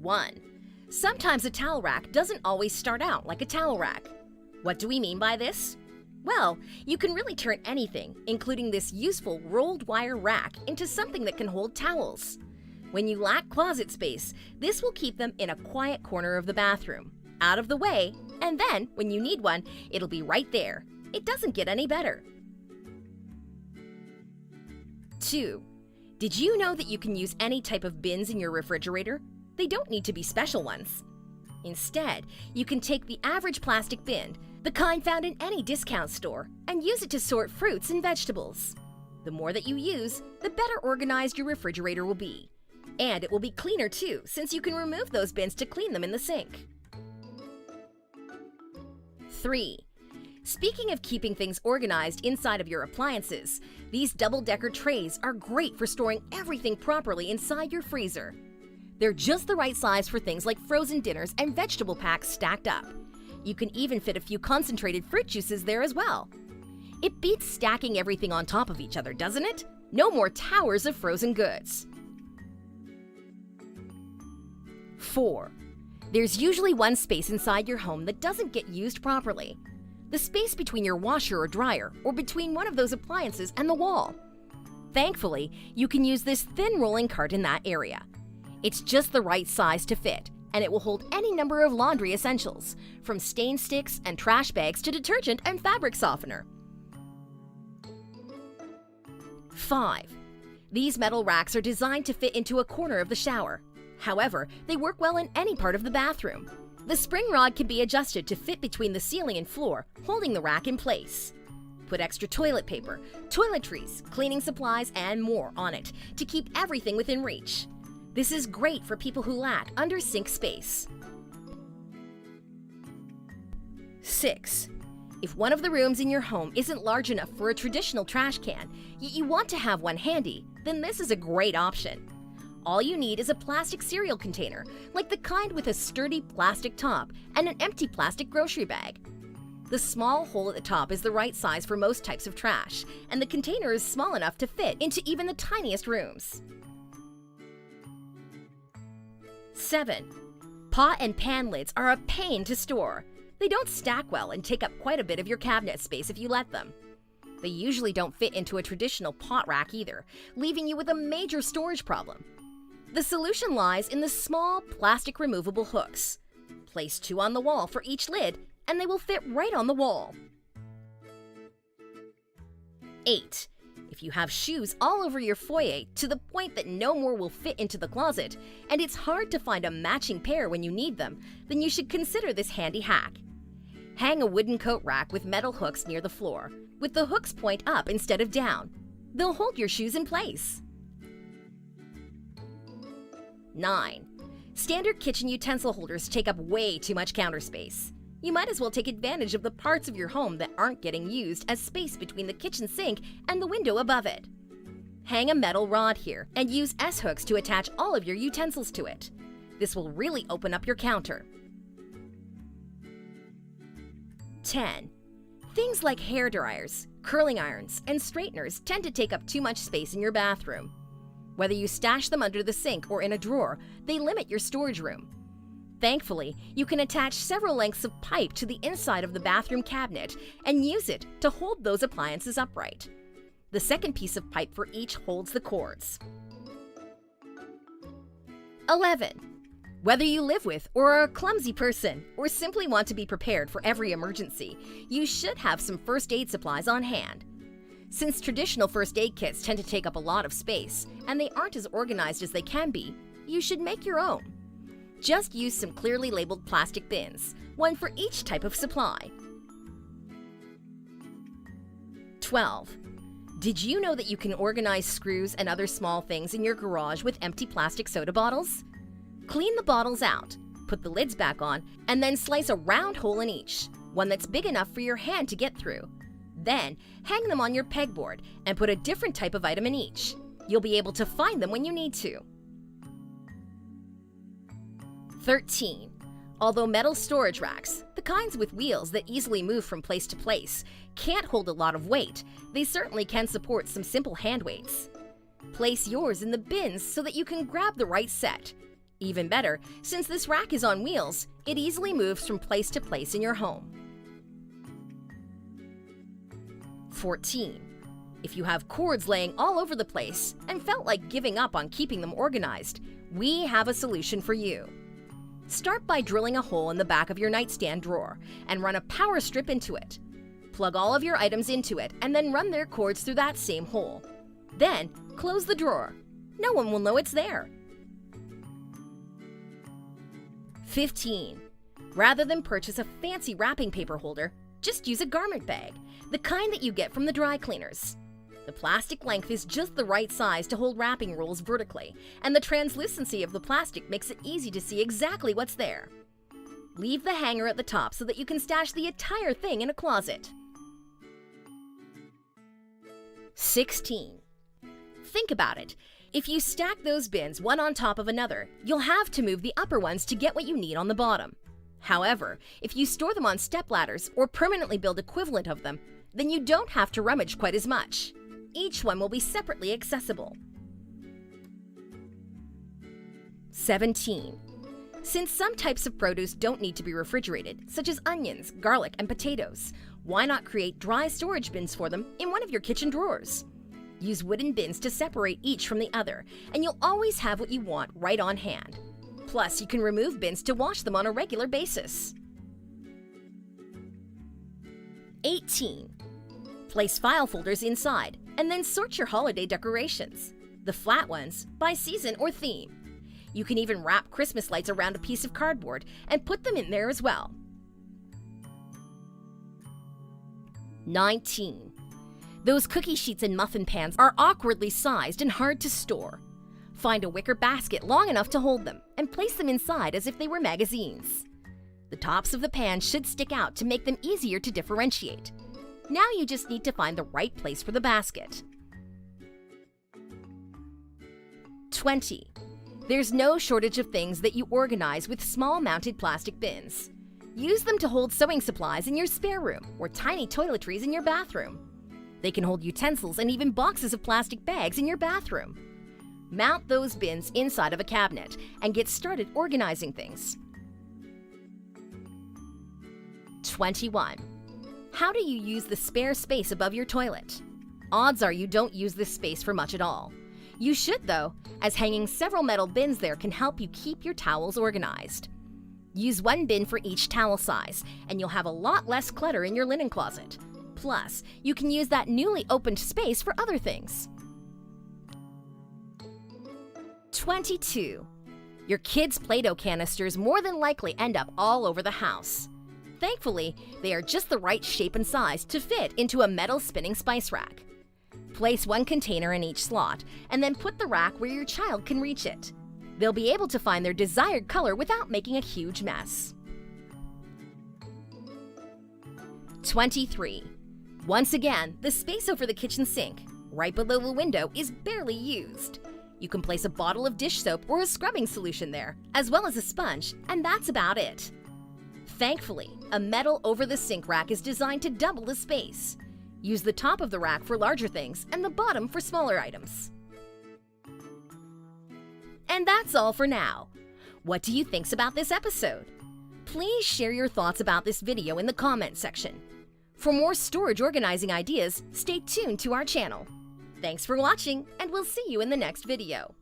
1. Sometimes a towel rack doesn't always start out like a towel rack. What do we mean by this? Well, you can really turn anything, including this useful rolled wire rack, into something that can hold towels. When you lack closet space, this will keep them in a quiet corner of the bathroom, out of the way, and then, when you need one, it'll be right there. It doesn't get any better. 2. Did you know that you can use any type of bins in your refrigerator? They don't need to be special ones. Instead, you can take the average plastic bin, the kind found in any discount store, and use it to sort fruits and vegetables. The more that you use, the better organized your refrigerator will be. And it will be cleaner too, since you can remove those bins to clean them in the sink. 3. Speaking of keeping things organized inside of your appliances, these double-decker trays are great for storing everything properly inside your freezer. They're just the right size for things like frozen dinners and vegetable packs stacked up. You can even fit a few concentrated fruit juices there as well. It beats stacking everything on top of each other, doesn't it? No more towers of frozen goods. 4. There's usually one space inside your home that doesn't get used properly. The space between your washer or dryer, or between one of those appliances and the wall. Thankfully, you can use this thin rolling cart in that area. It's just the right size to fit, and it will hold any number of laundry essentials, from stain sticks and trash bags to detergent and fabric softener. 5. These metal racks are designed to fit into a corner of the shower. However, they work well in any part of the bathroom. The spring rod can be adjusted to fit between the ceiling and floor, holding the rack in place. Put extra toilet paper, toiletries, cleaning supplies, and more on it to keep everything within reach. This is great for people who lack under-sink space. 6. If one of the rooms in your home isn't large enough for a traditional trash can, yet you want to have one handy, then this is a great option. All you need is a plastic cereal container, like the kind with a sturdy plastic top and an empty plastic grocery bag. The small hole at the top is the right size for most types of trash, and the container is small enough to fit into even the tiniest rooms. 7. Pot and pan lids are a pain to store. They don't stack well and take up quite a bit of your cabinet space if you let them. They usually don't fit into a traditional pot rack either, leaving you with a major storage problem. The solution lies in the small plastic removable hooks. Place 2 on the wall for each lid, and they will fit right on the wall. 8. If you have shoes all over your foyer to the point that no more will fit into the closet, and it's hard to find a matching pair when you need them, then you should consider this handy hack. Hang a wooden coat rack with metal hooks near the floor, with the hooks point up instead of down. They'll hold your shoes in place. 9. Standard kitchen utensil holders take up way too much counter space. You might as well take advantage of the parts of your home that aren't getting used as space between the kitchen sink and the window above it. Hang a metal rod here and use S-hooks to attach all of your utensils to it. This will really open up your counter. 10. Things like hair dryers, curling irons, and straighteners tend to take up too much space in your bathroom. Whether you stash them under the sink or in a drawer, they limit your storage room. Thankfully, you can attach several lengths of pipe to the inside of the bathroom cabinet and use it to hold those appliances upright. The second piece of pipe for each holds the cords. 11. Whether you live with or are a clumsy person or simply want to be prepared for every emergency, you should have some first aid supplies on hand. Since traditional first aid kits tend to take up a lot of space and they aren't as organized as they can be, you should make your own. Just use some clearly labeled plastic bins, one for each type of supply. 12. Did you know that you can organize screws and other small things in your garage with empty plastic soda bottles? Clean the bottles out, put the lids back on, and then slice a round hole in each, one that's big enough for your hand to get through. Then, hang them on your pegboard and put a different type of item in each. You'll be able to find them when you need to. 13. Although metal storage racks, the kinds with wheels that easily move from place to place, can't hold a lot of weight, they certainly can support some simple hand weights. Place yours in the bins so that you can grab the right set. Even better, since this rack is on wheels, it easily moves from place to place in your home. 14. If you have cords laying all over the place and felt like giving up on keeping them organized, we have a solution for you. Start by drilling a hole in the back of your nightstand drawer and run a power strip into it. Plug all of your items into it and then run their cords through that same hole. Then, close the drawer. No one will know it's there. 15. Rather than purchase a fancy wrapping paper holder, just use a garment bag, the kind that you get from the dry cleaners. The plastic length is just the right size to hold wrapping rolls vertically, and the translucency of the plastic makes it easy to see exactly what's there. Leave the hanger at the top so that you can stash the entire thing in a closet. 16. Think about it. If you stack those bins one on top of another, you'll have to move the upper ones to get what you need on the bottom. However, if you store them on stepladders or permanently build equivalent of them, then you don't have to rummage quite as much. Each one will be separately accessible. 17. Since some types of produce don't need to be refrigerated, such as onions, garlic, and potatoes, why not create dry storage bins for them in one of your kitchen drawers? Use wooden bins to separate each from the other, and you'll always have what you want right on hand. Plus, you can remove bins to wash them on a regular basis. 18. Place file folders inside, and then sort your holiday decorations. The flat ones, by season or theme. You can even wrap Christmas lights around a piece of cardboard and put them in there as well. 19. Those cookie sheets and muffin pans are awkwardly sized and hard to store. Find a wicker basket long enough to hold them and place them inside as if they were magazines. The tops of the pans should stick out to make them easier to differentiate. Now you just need to find the right place for the basket. 20. There's no shortage of things that you organize with small mounted plastic bins. Use them to hold sewing supplies in your spare room or tiny toiletries in your bathroom. They can hold utensils and even boxes of plastic bags in your bathroom. Mount those bins inside of a cabinet and get started organizing things. 21. How do you use the spare space above your toilet? Odds are you don't use this space for much at all. You should though, as hanging several metal bins there can help you keep your towels organized. Use one bin for each towel size, and you'll have a lot less clutter in your linen closet. Plus, you can use that newly opened space for other things. 22. Your kids' Play-Doh canisters more than likely end up all over the house. Thankfully, they are just the right shape and size to fit into a metal spinning spice rack. Place one container in each slot, and then put the rack where your child can reach it. They'll be able to find their desired color without making a huge mess. 23. Once again, the space over the kitchen sink, right below the window, is barely used. You can place a bottle of dish soap or a scrubbing solution there, as well as a sponge, and that's about it. Thankfully, a metal over-the-sink rack is designed to double the space. Use the top of the rack for larger things and the bottom for smaller items. And that's all for now. What do you think about this episode? Please share your thoughts about this video in the comment section. For more storage organizing ideas, stay tuned to our channel. Thanks for watching, and we'll see you in the next video.